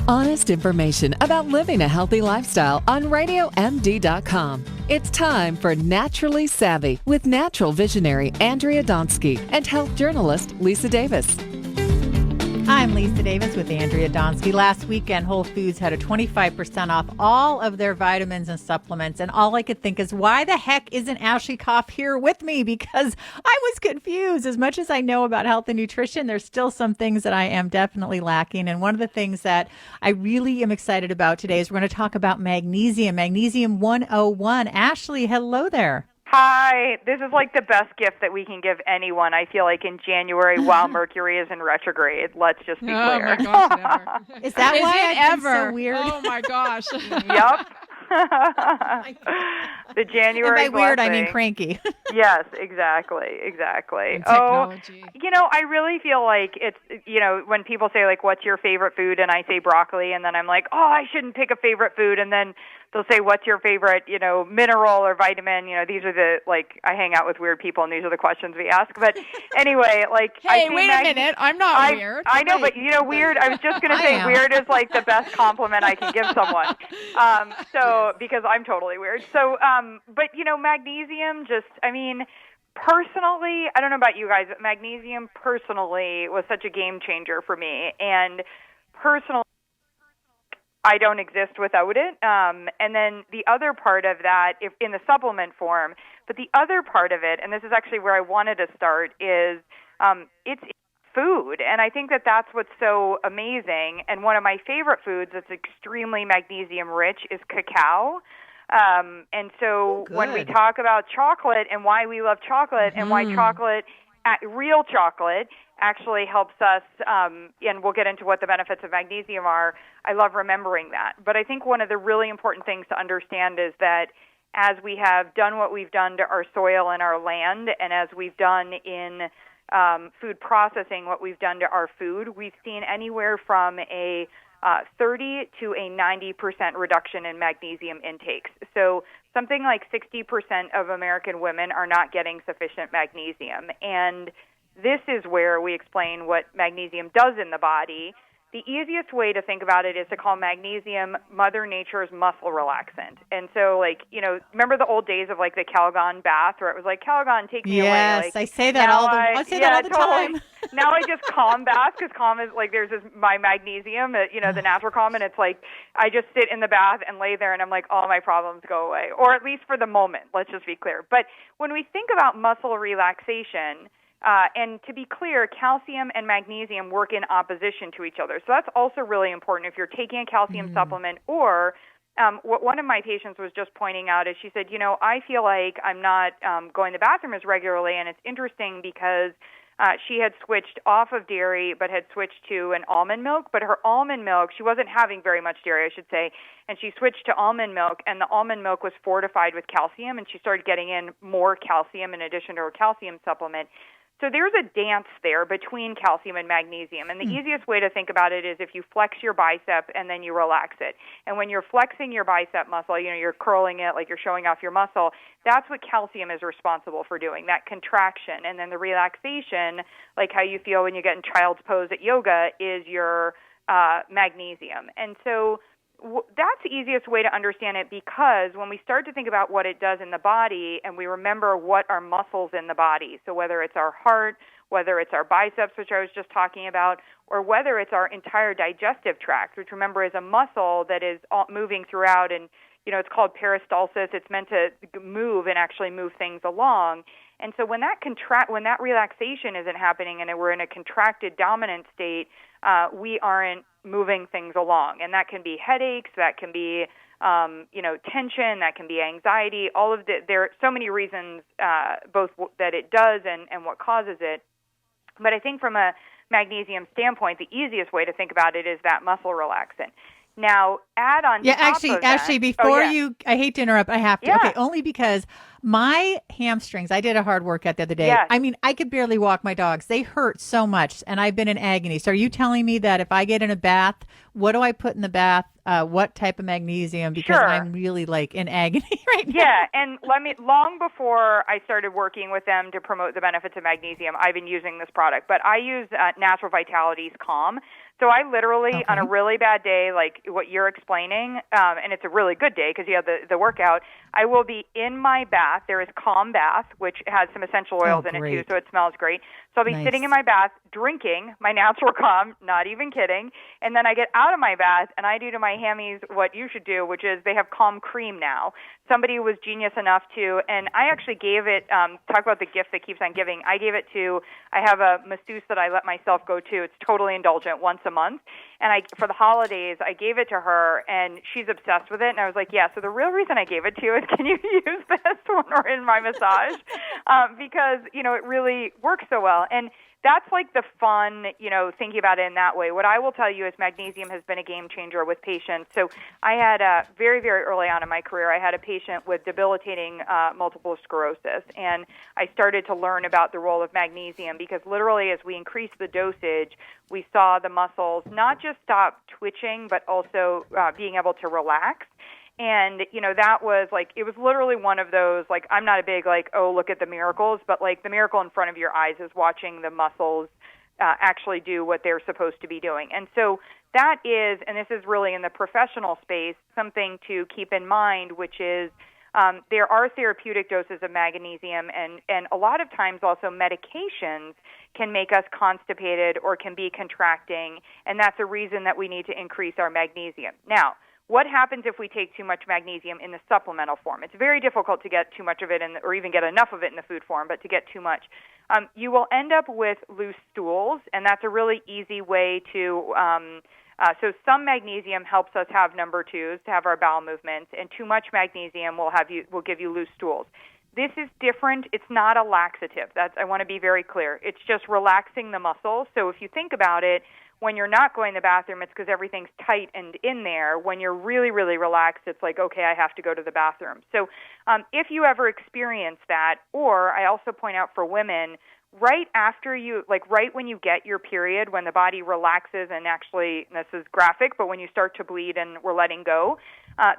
Honest information about living a healthy lifestyle on RadioMD.com. It's time for Naturally Savvy with natural visionary Andrea Donsky and health journalist Lisa Davis. I'm Lisa Davis with Andrea Donsky. Last weekend, Whole Foods had a 25% off all of their vitamins and supplements. And all I could think is, why the heck isn't Ashley Koff here with me? Because I was confused. As much as I know about health and nutrition, there's still some things that I am definitely lacking. And one of the things that I really am excited about today is we're going to talk about magnesium, Magnesium 101. Ashley, hello there. Hi, this is like the best gift that we can give anyone, I feel like, in January while Mercury is in retrograde. Let's just be clear. Oh, my gosh, never. Is that why I've been ever? so weird? Oh, my gosh. Yep. The January and by weird, blessing. I mean cranky. Yes, exactly. And technology. I really feel like it's, when people say, like, what's your favorite food? And I say broccoli, and then I'm like, oh, I shouldn't pick a favorite food. And then they'll say, what's your favorite, mineral or vitamin? These are I hang out with weird people, and these are the questions we ask. But anyway, hey, wait a minute. I'm not weird. I know, but, weird, I was just going to say weird is, like, the best compliment I can give someone. Because I'm totally weird. So, but, magnesium personally, I don't know about you guys, but magnesium personally was such a game changer for me. And personally, I don't exist without it. And then the other part of that, if in the supplement form, but the other part of it, and this is actually where I wanted to start, is it's food. And I think that that's what's so amazing. And one of my favorite foods that's extremely magnesium rich is cacao. And so when we talk about chocolate and why we love chocolate and why real chocolate actually helps us, and we'll get into what the benefits of magnesium are, I love remembering that. But I think one of the really important things to understand is that as we have done what we've done to our soil and our land, and as we've done in food processing, what we've done to our food, we've seen anywhere from a 30 to a 90% reduction in magnesium intakes. So something like 60% of American women are not getting sufficient magnesium. And this is where we explain what magnesium does in the body. The easiest way to think about it is to call magnesium Mother Nature's muscle relaxant. And so, remember the old days of, the Calgon bath, where it was like, Calgon, take me away. Yes, I say that I say that all the time. Now I just Calm bath, because Calm is, there's my magnesium, the natural Calm, and it's like, I just sit in the bath and lay there, and I'm like, all my problems go away. Or at least for the moment, let's just be clear. But when we think about muscle relaxation, and to be clear, calcium and magnesium work in opposition to each other. So that's also really important if you're taking a calcium supplement, or what one of my patients was just pointing out is she said, I feel like I'm not going to the bathroom as regularly, and it's interesting because she had switched off of dairy but had switched to an almond milk, but her almond milk, she wasn't having very much dairy, I should say, and she switched to almond milk, and the almond milk was fortified with calcium, and she started getting in more calcium in addition to her calcium supplement. So there's a dance there between calcium and magnesium. And the easiest way to think about it is if you flex your bicep and then you relax it. And when you're flexing your bicep muscle, you're curling it like you're showing off your muscle, that's what calcium is responsible for doing, that contraction. And then the relaxation, like how you feel when you get in child's pose at yoga, is your magnesium. And so that's the easiest way to understand it, because when we start to think about what it does in the body and we remember what are muscles in the body, so whether it's our heart, whether it's our biceps, which I was just talking about, or whether it's our entire digestive tract, which remember is a muscle that is moving throughout, and it's called peristalsis. It's meant to move and actually move things along. And so when that relaxation isn't happening and we're in a contracted dominant state, we aren't moving things along. And that can be headaches, that can be tension, that can be anxiety, there are so many reasons, both that it does and what causes it. But I think from a magnesium standpoint, the easiest way to think about it is that muscle relaxant. Now, add on top of that. Actually, before I hate to interrupt, I have to. Yeah. Okay, only because my hamstrings, I did a hard workout the other day. Yes. I mean, I could barely walk my dogs. They hurt so much, and I've been in agony. So are you telling me that if I get in a bath, what do I put in the bath? What type of magnesium? Because Sure. I'm really in agony right now. Yeah, and long before I started working with them to promote the benefits of magnesium, I've been using this product. But I use Natural Vitality's Calm. So I literally, on a really bad day, like what you're explaining, and it's a really good day because you have the workout, I will be in my bath. There is Calm Bath, which has some essential oils in it too, so it smells great. So I'll be sitting in my bath, drinking my natural Calm, not even kidding, and then I get out of my bath, and I do to my hammies what you should do, which is they have Calm Cream now. Somebody was genius enough to, and I actually gave it, talk about the gift that keeps on giving, I gave it to, I have a masseuse that I let myself go to. It's totally indulgent once a month. And for the holidays, I gave it to her, and she's obsessed with it. And I was like, yeah, so the real reason I gave it to you is can you use this when we're in my massage? Because, it really works so well. And that's like the fun, thinking about it in that way. What I will tell you is magnesium has been a game changer with patients. So I had very, very early on in my career, I had a patient with debilitating multiple sclerosis. And I started to learn about the role of magnesium because literally as we increased the dosage, we saw the muscles not just stop twitching, but also being able to relax. And, that was like, it was literally one of those, like, I'm not a big, like, oh, look at the miracles, but like the miracle in front of your eyes is watching the muscles actually do what they're supposed to be doing. And so that is, and this is really in the professional space, something to keep in mind, which is there are therapeutic doses of magnesium, and a lot of times also medications can make us constipated or can be contracting, and that's a reason that we need to increase our magnesium. Now, what happens if we take too much magnesium in the supplemental form? It's very difficult to get too much of it or even get enough of it in the food form, but to get too much. You will end up with loose stools, and that's a really easy way to so some magnesium helps us have number twos, to have our bowel movements, and too much magnesium will give you loose stools. This is different. It's not a laxative. I want to be very clear. It's just relaxing the muscles. So if you think about it, when you're not going to the bathroom, it's because everything's tight and in there. When you're really, really relaxed, it's like, okay, I have to go to the bathroom. So if you ever experience that, or I also point out for women, right after right when you get your period, when the body relaxes and actually, and this is graphic, but when you start to bleed and we're letting go,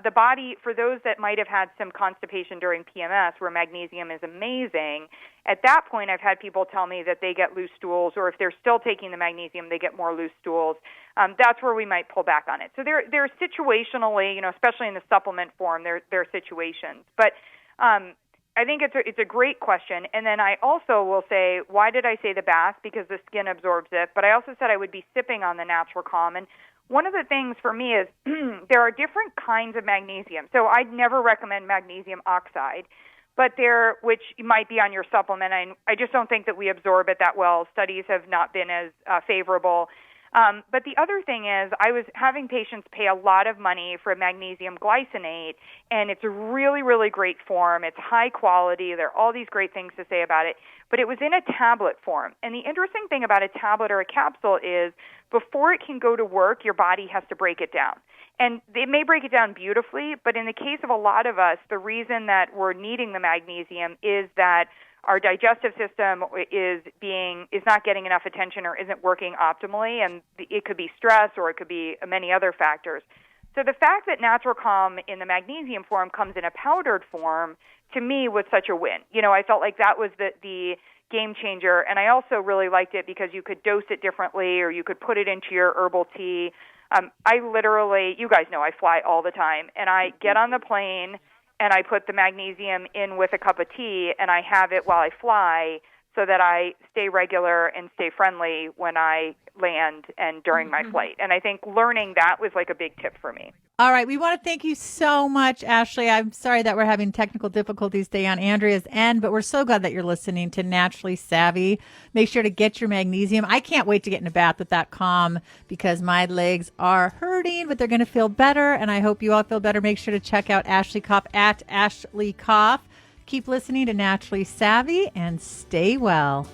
the body, for those that might have had some constipation during PMS where magnesium is amazing, at that point I've had people tell me that they get loose stools, or if they're still taking the magnesium, they get more loose stools. That's where we might pull back on it. So they're situationally, especially in the supplement form, there are situations. But I think it's a great question. And then I also will say, why did I say the bath? Because the skin absorbs it. But I also said I would be sipping on the natural calm. And one of the things for me is there are different kinds of magnesium. So I'd never recommend magnesium oxide, which might be on your supplement. I just don't think that we absorb it that well. Studies have not been as favorable. But the other thing is I was having patients pay a lot of money for magnesium glycinate, and it's a really, really great form. It's high quality. There are all these great things to say about it, but it was in a tablet form. And the interesting thing about a tablet or a capsule is before it can go to work, your body has to break it down. And it may break it down beautifully, but in the case of a lot of us, the reason that we're needing the magnesium is that our digestive system is not getting enough attention or isn't working optimally, and it could be stress or it could be many other factors. So the fact that Natural Calm in the magnesium form comes in a powdered form, to me, was such a win. I felt like that was the game changer, and I also really liked it because you could dose it differently or you could put it into your herbal tea. I literally, you guys know I fly all the time, and I get on the plane and I put the magnesium in with a cup of tea, and I have it while I fly so that I stay regular and stay friendly when I land and during my flight. And I think learning that was like a big tip for me. All right. We want to thank you so much, Ashley. I'm sorry that we're having technical difficulties today on Andrea's end, but we're so glad that you're listening to Naturally Savvy. Make sure to get your magnesium. I can't wait to get in a bath with that calm because my legs are hurting, but they're going to feel better. And I hope you all feel better. Make sure to check out Ashley Koff at Ashley Koff. Keep listening to Naturally Savvy and stay well.